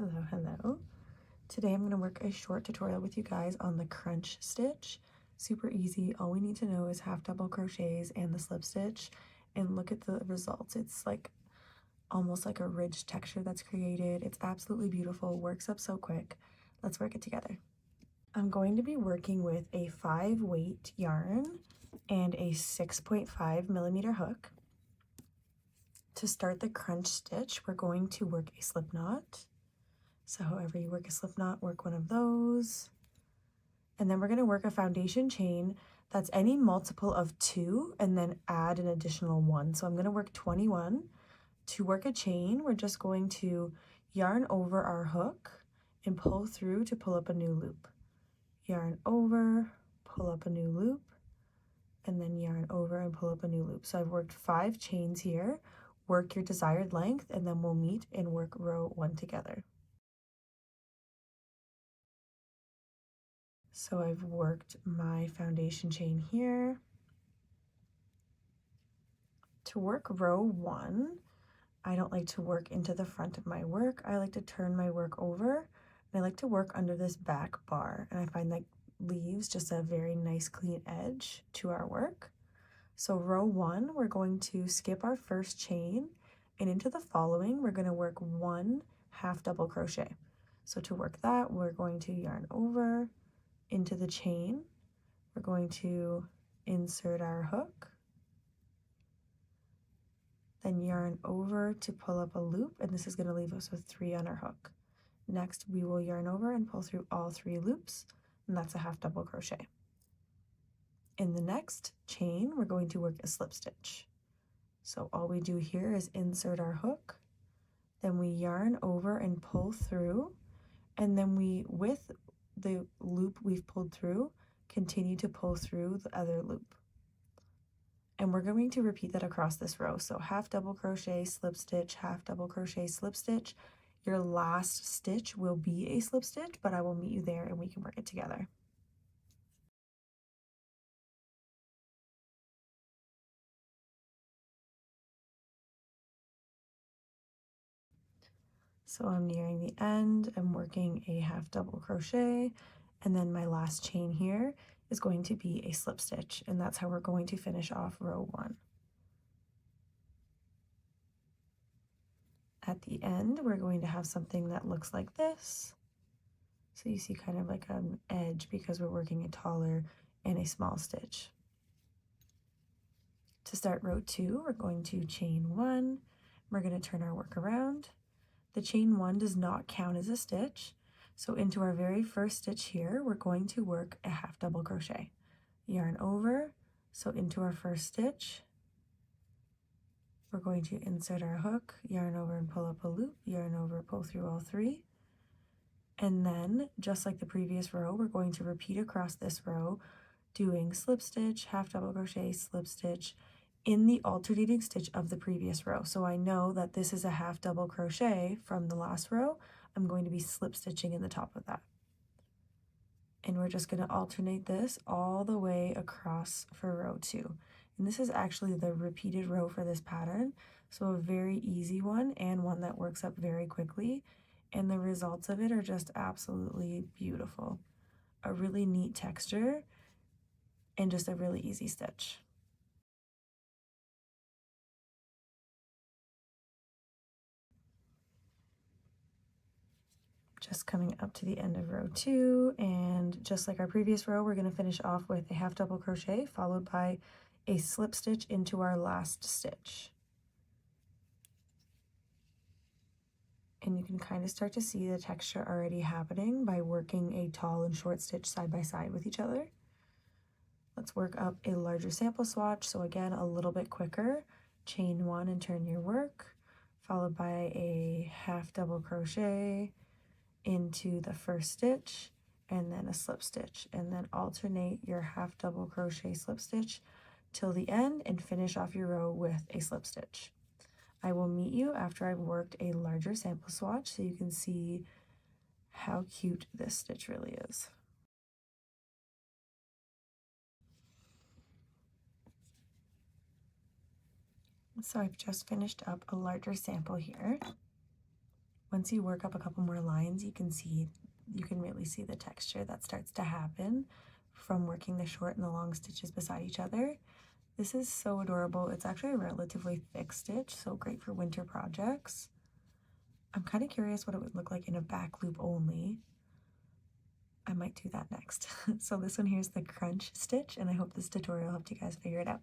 Hello, hello. Today I'm going to work a short tutorial with you guys on the crunch stitch. Super easy. All we need to know is half double crochets and the slip stitch, and look at the results. It's like almost like a ridged texture that's created. It's absolutely beautiful, works up so quick. Let's work it together. I'm going to be working with a 5 weight yarn and a 6.5 millimeter hook. To start the crunch stitch, we're going to work a slip knot. So however you work a slip knot, work one of those. And then we're going to work a foundation chain that's any multiple of 2 and then add an additional 1. So I'm going to work 21. To work a chain, we're just going to yarn over our hook and pull through to pull up a new loop. Yarn over, pull up a new loop, and then yarn over and pull up a new loop. So I've worked 5 chains here. Work your desired length, and then we'll meet and work row 1 together. So I've worked my foundation chain here. To work row 1, I don't like to work into the front of my work. I like to turn my work over, and I like to work under this back bar, and I find that leaves just a very nice clean edge to our work. So row 1, we're going to skip our first chain, and into the following, we're going to work 1 half double crochet. So to work that, we're going to yarn over into the chain. We're going to insert our hook, then yarn over to pull up a loop, and this is going to leave us with 3 on our hook. Next, we will yarn over and pull through all 3 loops, and that's a half double crochet. In the next chain, we're going to work a slip stitch. So all we do here is insert our hook, then we yarn over and pull through, and then we, with the loop we've pulled through, continue to pull through the other loop. And we're going to repeat that across this row. So half double crochet, slip stitch, half double crochet, slip stitch. Your last stitch will be a slip stitch, but I will meet you there and we can work it together. So I'm nearing the end. I'm working a half double crochet, and then my last chain here is going to be a slip stitch, and that's how we're going to finish off row 1. At the end, we're going to have something that looks like this. So you see kind of like an edge because we're working a taller and a small stitch. To start row 2, we're going to chain 1. We're going to turn our work around. The chain 1 does not count as a stitch. So into our very first stitch here, we're going to work a half double crochet. Yarn over, so into our first stitch, we're going to insert our hook, yarn over and pull up a loop, yarn over, pull through all 3. And then, just like the previous row, we're going to repeat across this row, doing slip stitch, half double crochet, slip stitch, in the alternating stitch of the previous row. So I know that this is a half double crochet from the last row. I'm going to be slip stitching in the top of that. And we're just going to alternate this all the way across for row 2. And this is actually the repeated row for this pattern, so a very easy one and one that works up very quickly, and the results of it are just absolutely beautiful. A really neat texture and just a really easy stitch. Just coming up to the end of row 2, and just like our previous row, we're going to finish off with a half double crochet followed by a slip stitch into our last stitch. And you can kind of start to see the texture already happening by working a tall and short stitch side by side with each other. Let's work up a larger sample swatch. So again, a little bit quicker. Chain 1 and turn your work, followed by a half double crochet into the first stitch, and then a slip stitch, and then alternate your half double crochet slip stitch till the end and finish off your row with a slip stitch. I will meet you after I've worked a larger sample swatch so you can see how cute this stitch really is. So I've just finished up a larger sample here Once you work up a couple more lines, you can really see the texture that starts to happen from working the short and the long stitches beside each other. This is so adorable. It's actually a relatively thick stitch, so great for winter projects. I'm kind of curious what it would look like in a back loop only. I might do that next. So this one here is the crunch stitch, and I hope this tutorial helped you guys figure it out.